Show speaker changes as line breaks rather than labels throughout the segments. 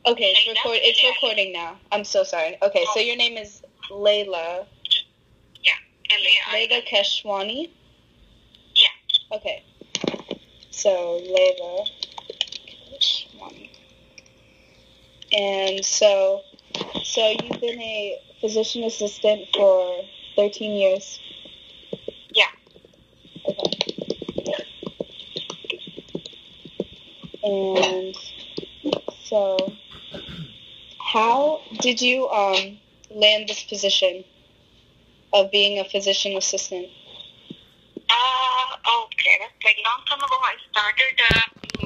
Okay, it's recording now. I'm so sorry. Okay, so your name is Laila.
Yeah,
Laila Keshwani?
Yeah.
Okay. So, Laila Keshwani. And so you've been a physician assistant for 13 years?
Yeah.
Okay. And so, how did you land this position of being a physician assistant?
Okay, that's like long time ago. I started as a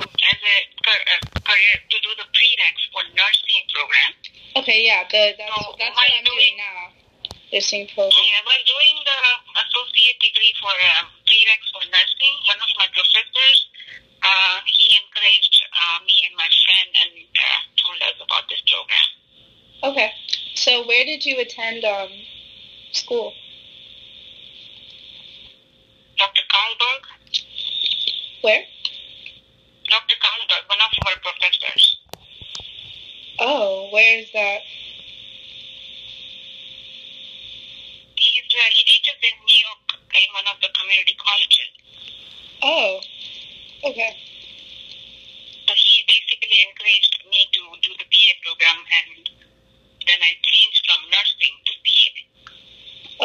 career to do the prereqs for nursing program.
Okay, yeah, that's what I'm doing now. Nursing program.
Yeah, while doing the associate degree for prereqs for nursing, one of my professors, he encouraged me and my friend and told us about this program.
Okay, so where did you attend school?
Dr. Karlberg.
Where?
Dr. Karlberg, one of our professors.
Oh, where is that?
He teaches in New York in one of the community colleges.
Oh, okay.
So he basically encouraged me to do the PA program, and then I changed from nursing to PA.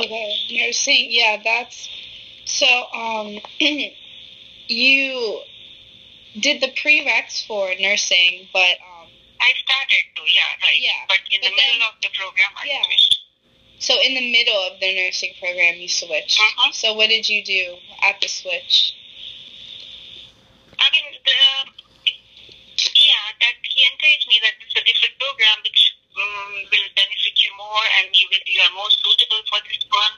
Okay, nursing. Yeah, that's so. You did the prereqs for nursing, but
I started to, right.
Yeah,
but in the middle of the program, I switched.
So in the middle of the nursing program, you switched.
Uh-huh.
So what did you do at the switch?
I mean, that he encouraged me that it's a different program which will benefit you more, and you are more suitable for this one.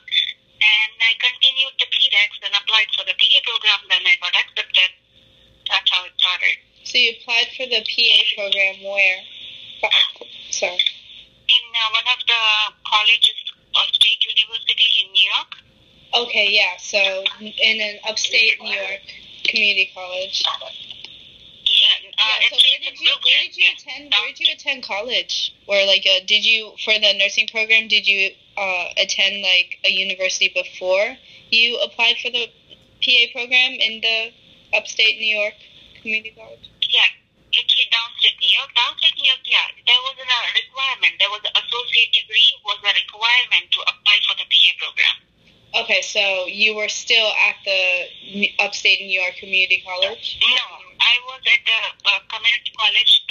And I continued the prereqs and applied for the PA program. Then I got accepted. That's how it started.
So you applied for the PA program where? Sorry.
In one of the colleges of State University in New York.
Okay, yeah. So in an upstate New York community college. So where did you attend? Where did you attend college? Or did you, for the nursing program, did you attend like a university before you applied for the PA program in the upstate New York community college?
Yeah, actually downstate New York. Downstate New York, yeah, there was a requirement. There was an associate degree was a requirement to apply for the PA program. Okay, so you were still at the upstate New York community college? No, I was at the community college,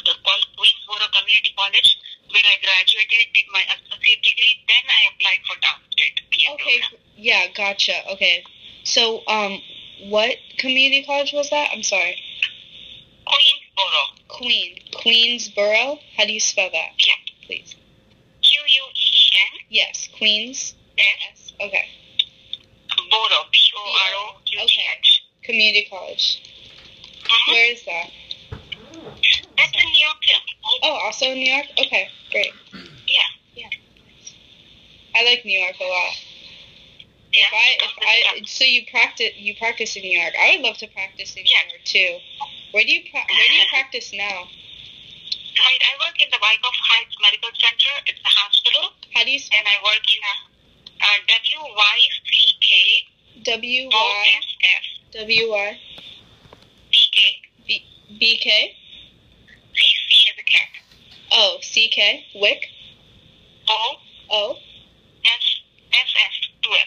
called Queensboro Community College, where I graduated, did my associate degree, then I applied for downstate PA program.
Yeah, gotcha. Okay. So, what community college was that? I'm sorry.
Queensboro.
Queensboro? How do you spell that?
Yeah.
Please.
Queen?
Yes, Queens.
Yes.
Okay.
Boro, Boroquth.
Okay. Community college.
Mm-hmm.
Where is that?
That's in New York, too.
Oh, also in New York? Okay, great.
Yeah.
I like New York a lot.
Yeah.
So you practice in New York. I would love to practice in New York too. Where do you practice now?
Right, I work in the Wyckoff Heights Medical Center. It's a hospital.
How do you spell?
And I work in a WYCK.
WY. BK.
CC is a cat.
Oh, CK. Wick. O.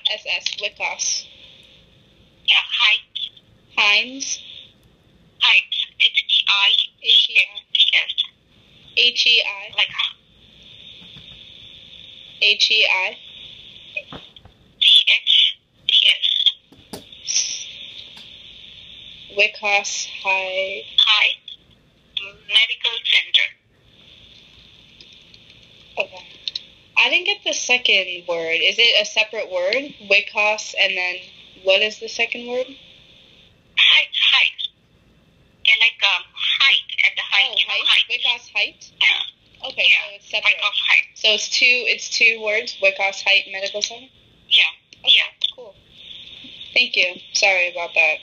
SS. Wickos.
Yeah, Heights.
Hines.
Heights. HEIGHTS.
HEI.
Like
HEI.
DHTS.
Wickos
Heights Medical Center.
Okay. I didn't get the second word. Is it a separate word? Wickos, and then what is the second word?
Height. And height at the height.
Oh,
you know, height.
Wickos Height?
Yeah.
Okay,
yeah.
So it's separate.
Wyckoff Height.
So it's two words, Wickos Height Medical Center?
Yeah.
Okay, yeah. Cool. Thank you. Sorry about that.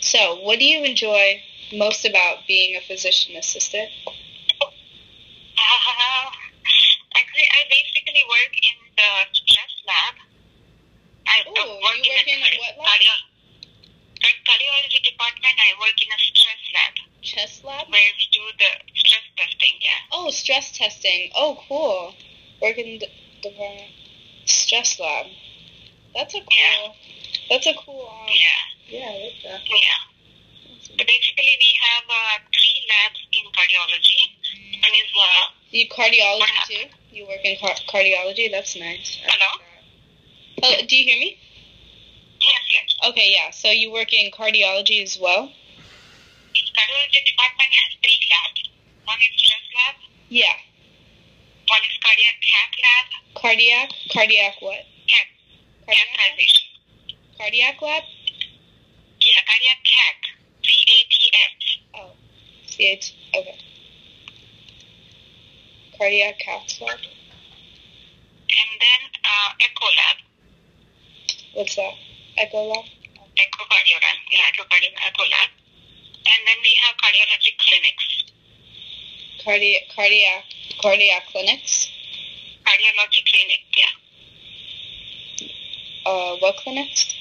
So what do you enjoy most about being a physician assistant?
Actually, I basically work in the stress lab.
You work in what lab?
Cardiology department. I work in a stress lab.
Chest lab?
Where we do the stress testing, yeah.
Oh, stress testing. Oh, cool. Work in the stress lab. That's a cool. Yeah, I like that.
Yeah. So basically, we have 3 labs in cardiology. One is
you cardiology too? You work in cardiology? That's nice.
Hello?
Oh, do you hear me?
Yes.
Okay, yeah. So you work in cardiology as well?
Cardiology department has 3 labs. One is stress lab.
Yeah.
One is cardiac cath lab.
Cardiac what?
Catheterization.
Cardiac lab?
Yeah, cardiac cath. CATH.
Oh, CAT. Okay. Cardiac cath lab.
And then echo lab.
What's that? Echo lab?
Echocardiogram. Yeah, echo lab. And then we have cardiology clinics.
Cardiac clinics?
Cardiology clinic, yeah.
What clinics?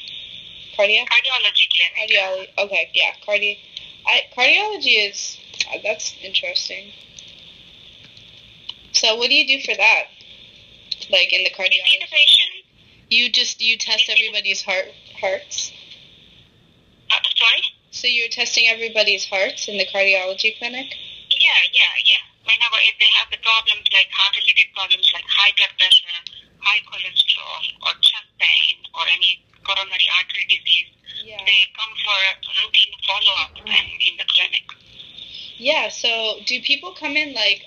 Cardiology clinic. Okay, yeah. Cardiology is, that's interesting. So what do you do for that? Like in the cardiology? You test everybody's hearts?
Sorry?
So you're testing everybody's hearts in the cardiology clinic?
Yeah. Whenever if they have the problems like heart-related problems like high blood pressure, high cholesterol, or chest pain, or any coronary artery disease, they come for a routine follow-up in the clinic.
Yeah, so do people come in like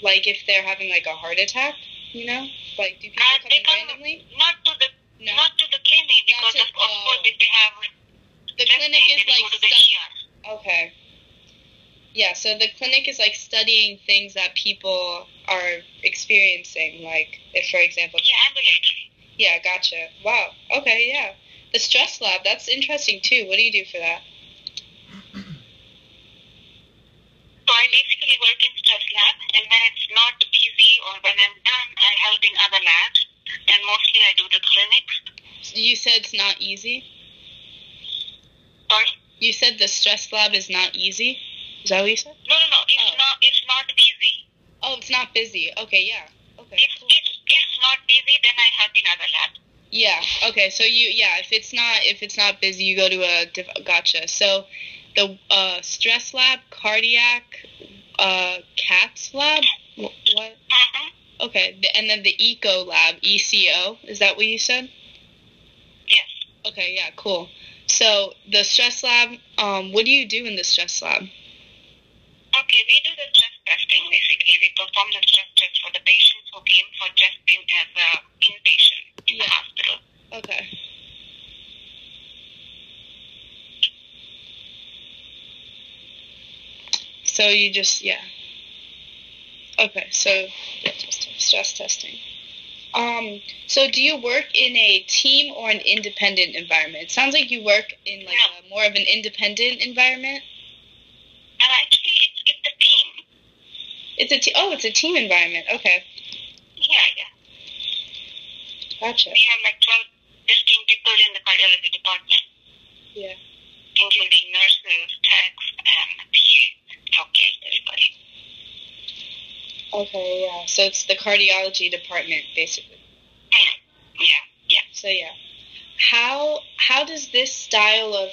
if they're having like a heart attack, you know? Like do people come in randomly?
Not to the clinic because of course if they have
the clinic is like okay. Yeah, so the clinic is like studying things that people are experiencing, like if, for example.
Yeah, ambulatory.
Yeah, gotcha. Wow. Okay, yeah. The stress lab, that's interesting too. What do you do for that?
So I basically work in stress lab, and when it's not busy or when I'm done, I help in other labs, and mostly I do the clinics.
You said it's not easy?
Sorry?
You said the stress lab is not easy? Is that what you said?
No. It's not busy.
Oh, it's not busy. Okay, yeah. Okay.
If it's not busy, then I help in other labs.
Yeah. Okay. So if it's not busy, you go to a gotcha. So the stress lab, cardiac, CATS lab. What? Okay. And then the eco lab, ECO. Is that what you said?
Yes.
Okay. Yeah. Cool. So the stress lab. What do you do in the stress lab?
Okay, we do the stress testing. Basically, we perform the stress test for the patients who came for testing as an inpatient in the hospital.
Okay. So you just, Okay, so stress testing. So do you work in a team or an independent environment? It sounds like you work in like a more of an independent environment.
Actually, it's a team.
It's a team environment. Okay.
Yeah.
Gotcha.
We have like 12 distinct people in the cardiology department.
Yeah.
Including nurses, techs, and PA. Okay, everybody.
Okay, yeah. So it's the cardiology department, basically.
Yeah.
So yeah. How does this style of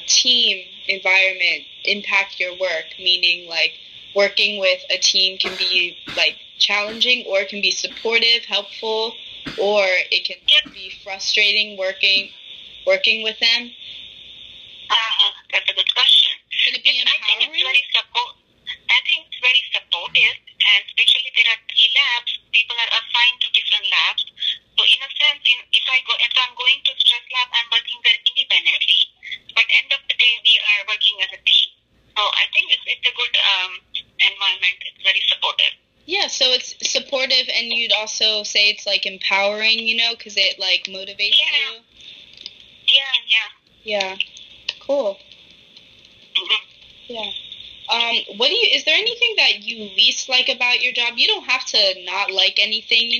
team environment impact your work? Meaning, like, working with a team can be, like, challenging, or it can be supportive, helpful, or it can be frustrating working with them?
That's a good question.
Can it be empowering?
I think it's very supportive, and especially there are 3 labs. People are assigned to different labs. So in a sense, if I'm going to stress lab, I'm working there independently. But end of the day, we are working as a team. So I think it's a good environment. It's very supportive.
Yeah, so it's supportive, and you'd also say it's like empowering, because it like motivates you.
Yeah.
Yeah. Cool.
Mm-hmm.
Yeah. Is there anything that you least like about your job? You don't have to not like anything,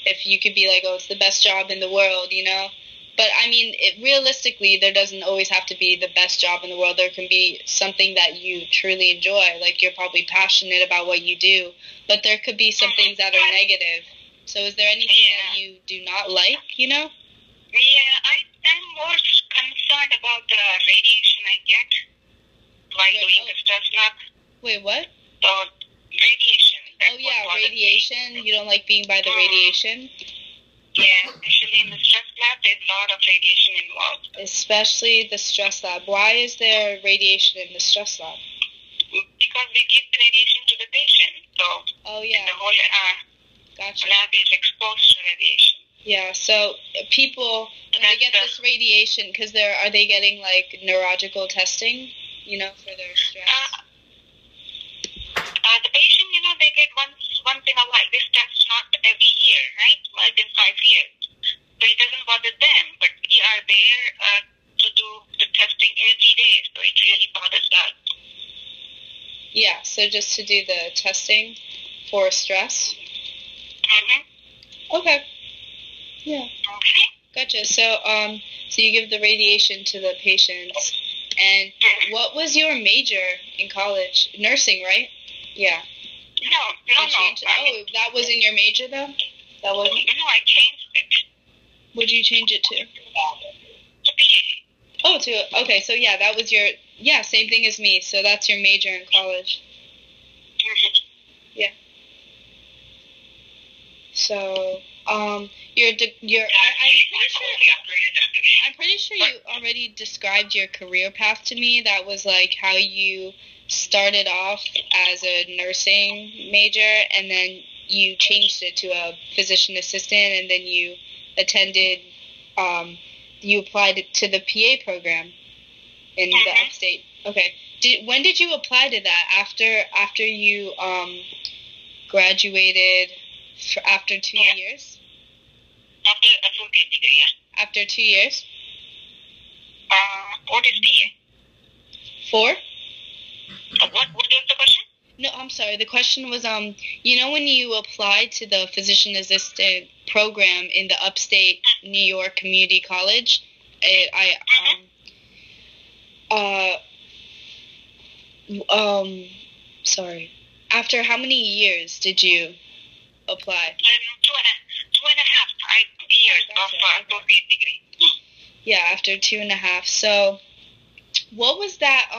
if you could be like, oh, it's the best job in the world, But, I mean, realistically, there doesn't always have to be the best job in the world. There can be something that you truly enjoy. Like, you're probably passionate about what you do. But there could be some things that are negative. So is there anything that you do not like,
Yeah, I'm more concerned about the radiation I get while doing the stress lab.
Wait, what?
So, radiation.
Radiation. You don't like being by the radiation?
Yeah, especially in the stress lab, there's a lot of radiation involved.
Especially the stress lab. Why is there radiation in the stress lab?
Because we give the radiation to the patient. So, the whole lab is exposed to radiation.
Yeah, so people, when they get this radiation, are they getting, like, neurological testing, for their stress?
The patient, they get once in a while. This test not every year, right? Once in 5 years. So it doesn't bother them, but we are there to do the testing every day, so it really bothers us.
Yeah, so just to do the testing for stress?
Mm-hmm.
Okay. Yeah.
Okay.
Gotcha. So you give the radiation to the patients. And what was your major in college? Nursing, right? Yeah.
No.
That wasn't your major, though? That wasn't?
No, I changed it.
What'd you change it to?
To PA.
Okay, so that was same thing as me. So that's your major in college. Yeah. So, I'm pretty sure you already described your career path to me. That was like how you started off as a nursing major, and then you changed it to a physician assistant, and then you applied it to the PA program in the upstate. Okay. When did you apply to that? After you graduated? After 2 years?
After associate degree, yeah.
After 2 years?
What is PA?
4?
What is the question?
No, I'm sorry. The question was, when you applied to the physician assistant program in the upstate New York Community College, sorry. After how many years did you apply?
2.5 years of associate degree.
Yeah, after 2.5. So, what was that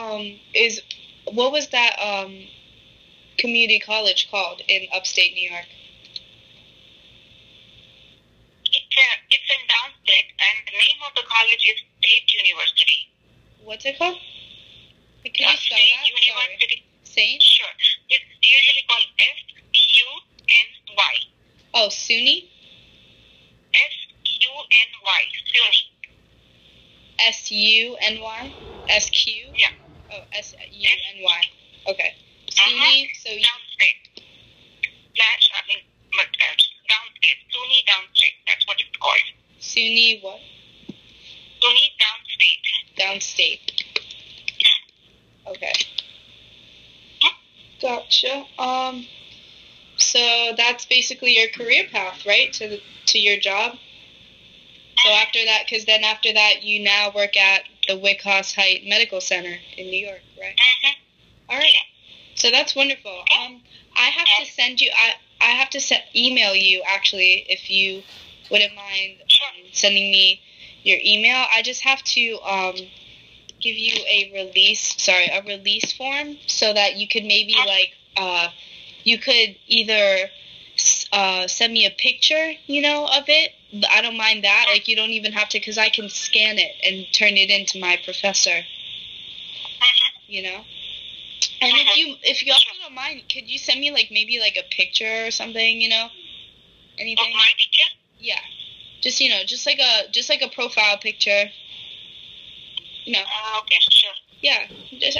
community college called in upstate New York?
It's in downstate, and the name of the college is State University.
What's it called? Can you spell
State
that?
University.
Sorry. Saint?
Sure. It's usually called SUNY.
Oh, SUNY?
SUNY.
SUNY? SQ?
Yeah.
Oh, SUNY. Okay. SUNY, so you...
Downstate. Downstate. SUNY Downstate. That's what it's called.
SUNY what?
SUNY Downstate.
Downstate. Okay. Gotcha. So that's basically your career path, right? To your job? So after that, you now work at the Wickhorse Heights Medical Center in New York, right? All right. So that's wonderful. I have to send you. I have to email you actually, if you wouldn't mind sending me your email. I just have to give you a release form, so that you could maybe you could either send me a picture, of it. I don't mind that. Like, you don't even have to, because I can scan it and turn it into my professor. And if you also don't mind, could you send me maybe a picture or something? Anything?
Of my picture?
Yeah. Just just like a profile picture.
Okay, sure.
Yeah. Just